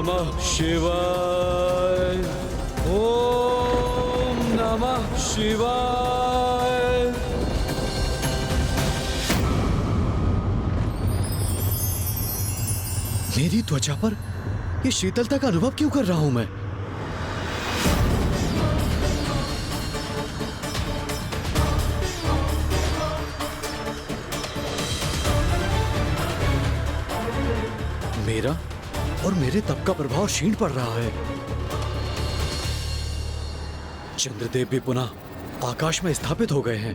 नमः शिवाय। ओम नमः शिवाय। मेरी त्वचा पर ये शीतलता का अनुभव क्यों कर रहा हूं मैं? मेरा और मेरे तप का प्रभाव क्षीण पड़ रहा है। चंद्रदेव भी पुनः आकाश में स्थापित हो गए हैं।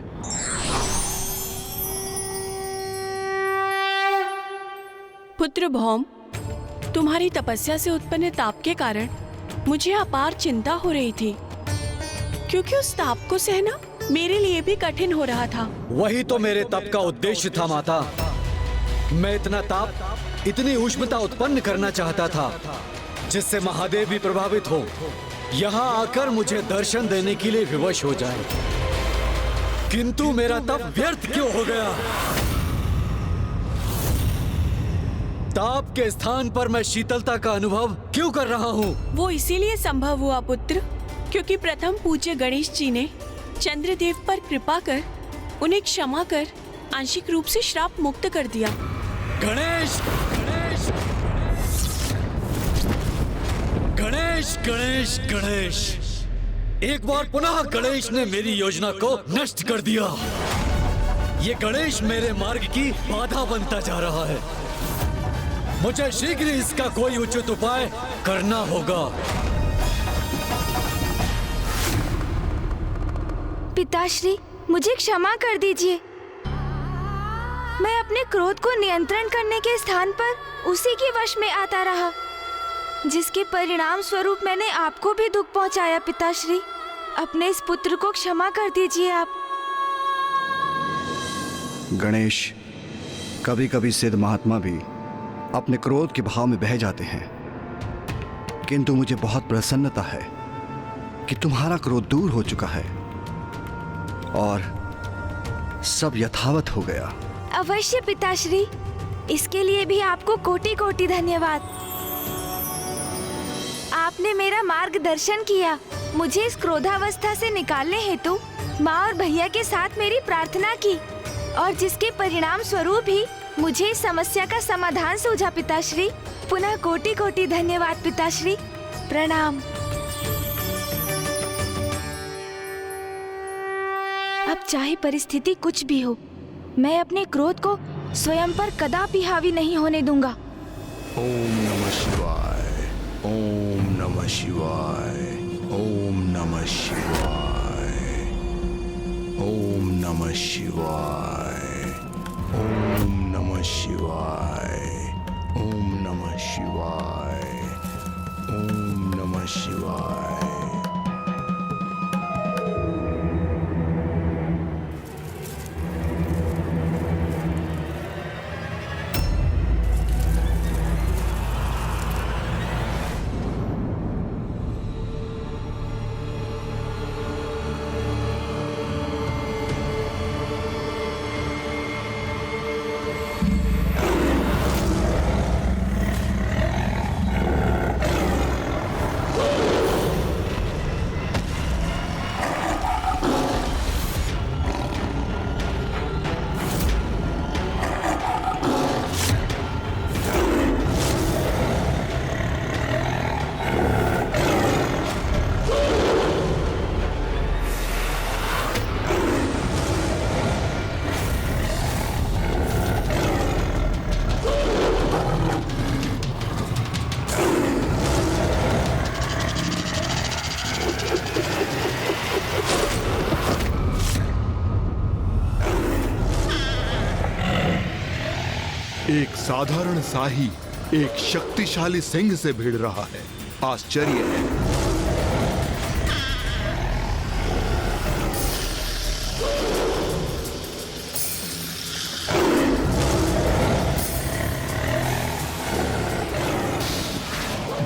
पुत्र भौम, तुम्हारी तपस्या से उत्पन्न ताप के कारण मुझे अपार चिंता हो रही थी, क्योंकि उस ताप को सहना मेरे लिए भी कठिन हो रहा था। वही तो मेरे तप का उद्देश्य था माता। मैं इतना ताप, इतनी उष्णता उत्पन्न करना चाहता था जिससे महादेव भी प्रभावित हो, यहाँ आकर मुझे दर्शन देने के लिए विवश हो जाए। किंतु मेरा तप व्यर्थ क्यों हो गया? ताप के स्थान पर मैं शीतलता का अनुभव क्यों कर रहा हूँ? वो इसीलिए संभव हुआ पुत्र, क्योंकि प्रथम पूज्य गणेश जी ने चंद्रदेव पर कृपा कर उन्हें क्षमा कर आंशिक रूप से श्राप मुक्त कर दिया। गणेश गणेश गणेश गणेश गणेश, एक बार पुनः गणेश ने मेरी योजना को नष्ट कर दिया। ये गणेश मेरे मार्ग की बाधा बनता जा रहा है। मुझे शीघ्र इसका कोई उचित उपाय करना होगा। पिताश्री, मुझे क्षमा कर दीजिए। मैं अपने क्रोध को नियंत्रण करने के स्थान पर उसी के वश में आता रहा, जिसके परिणाम स्वरूप मैंने आपको भी दुख पहुंचाया। पिताश्री, अपने इस पुत्र को क्षमा कर दीजिए आप। गणेश, कभी कभी सिद्ध महात्मा भी अपने क्रोध के भाव में बह जाते हैं, किंतु मुझे बहुत प्रसन्नता है कि तुम्हारा क्रोध दूर हो चुका है और सब यथावत हो गया। अवश्य पिताश्री, इसके लिए भी आपको कोटि कोटि धन्यवाद। आपने मेरा मार्गदर्शन किया। मुझे इस क्रोधावस्था से निकालने हेतु माँ और भैया के साथ मेरी प्रार्थना की, और जिसके परिणाम स्वरूप ही मुझे इस समस्या का समाधान सूझा। पिताश्री, पुनः कोटि कोटि धन्यवाद पिताश्री। प्रणाम। अब चाहे परिस्थिति कुछ भी हो, मैं अपने क्रोध को स्वयं पर कदापि हावी नहीं होने दूंगा। ओम नमः शिवाय, ओम नमः शिवाय, ओम नमः शिवाय, ओम नमः शिवाय, ओम नमः शिवाय, ओम नमः शिवाय, ओम नमः शिवाय। एक साधारण शाही एक शक्तिशाली सिंह से भिड़ रहा है। आश्चर्य है।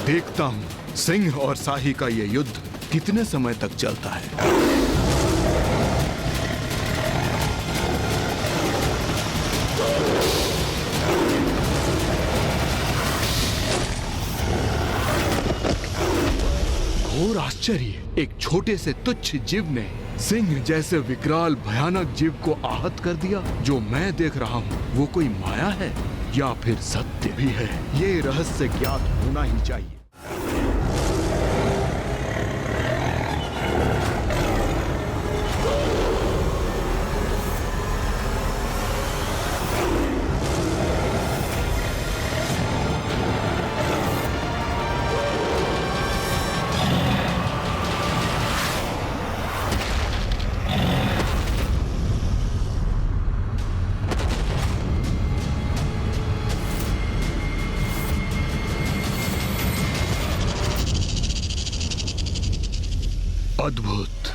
देखता हूं सिंह और शाही का यह युद्ध कितने समय तक चलता है। आश्चर्य, एक छोटे से तुच्छ जीव ने सिंह जैसे विकराल भयानक जीव को आहत कर दिया। जो मैं देख रहा हूँ वो कोई माया है या फिर सत्य भी है, ये रहस्य ज्ञात होना ही चाहिए। अद्भुत।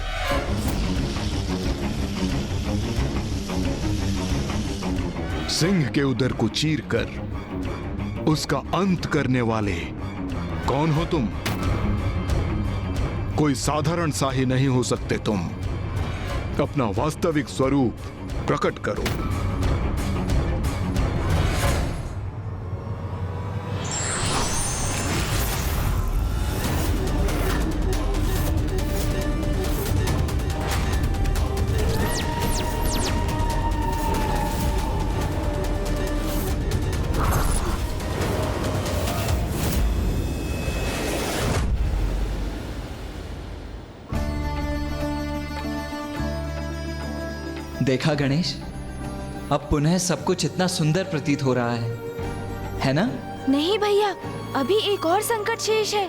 सिंह के उदर को चीरकर उसका अंत करने वाले कौन हो तुम? कोई साधारण सा ही नहीं हो सकते तुम। अपना वास्तविक स्वरूप प्रकट करो। देखा गणेश, अब पुनः सब कुछ इतना सुंदर प्रतीत हो रहा है ना? नहीं भैया, अभी एक और संकट शेष है।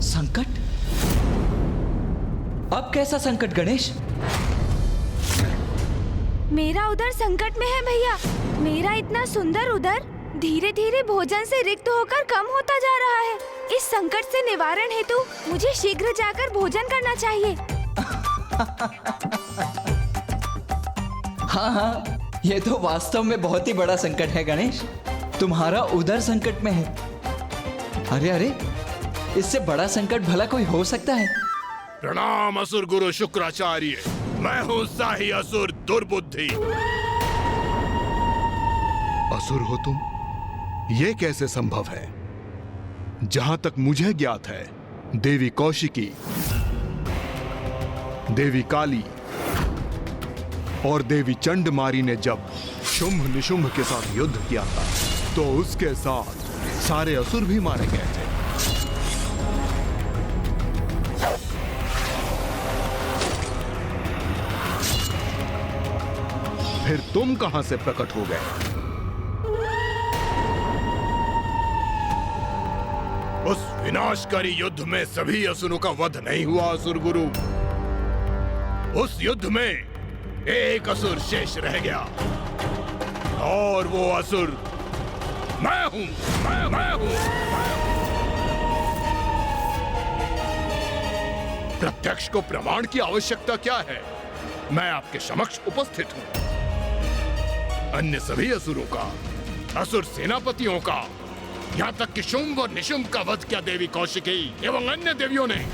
संकट? अब कैसा संकट गणेश? मेरा उदर संकट में है भैया। मेरा इतना सुंदर उदर धीरे धीरे भोजन से रिक्त होकर कम होता जा रहा है। इस संकट से निवारण हेतु मुझे शीघ्र जाकर भोजन करना चाहिए। हाँ, ये तो वास्तव में बहुत ही बड़ा संकट है गणेश। तुम्हारा उदर संकट में है। अरे, इससे बड़ा संकट भला कोई हो सकता है? प्रणाम असुर गुरु शुक्राचार्य। मैं हूँ शाही असुर दुर्बुद्धि। असुर हो तुम? ये कैसे संभव है? जहां तक मुझे ज्ञात है, देवी कौशिकी, देवी काली और देवी चंडमारी ने जब शुंभ निशुंभ के साथ युद्ध किया था तो उसके साथ सारे असुर भी मारे गए थे। फिर तुम कहां से प्रकट हो गए? उस विनाशकारी युद्ध में सभी असुरों का वध नहीं हुआ असुर गुरु। उस युद्ध में एक असुर शेष रह गया और वो असुर मैं हूं। मैं हूं। प्रत्यक्ष को प्रमाण की आवश्यकता क्या है? मैं आपके समक्ष उपस्थित हूं। अन्य सभी असुरों का, असुर सेनापतियों का, यहां तक कि शुंभ और निशुंभ का वध किया देवी कौशिकी एवं अन्य देवियों ने,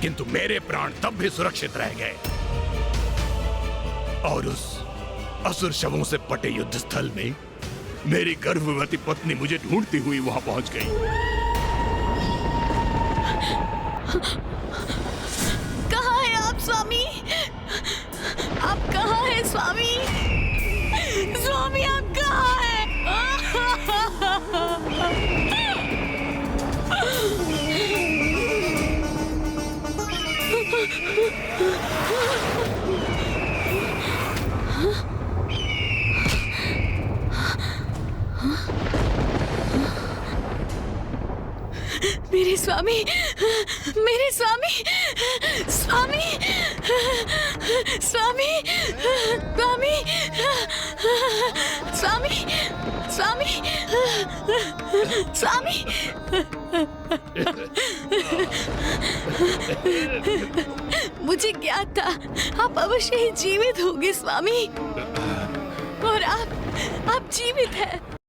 किंतु मेरे प्राण तब भी सुरक्षित रह गए और उस असुर शवों से पटे युद्ध स्थल में मेरी गर्भवती पत्नी मुझे ढूंढती हुई वहां पहुंच गई। कहाँ है आप स्वामी? आप कहाँ है स्वामी? स्वामी आप कहाँ है? मेरे स्वामी, मेरे स्वामी, स्वामी, स्वामी, स्वामी, स्वामी, स्वामी, स्वामी। मुझे ज्ञात था आप अवश्य ही जीवित होंगे स्वामी, और आप जीवित हैं।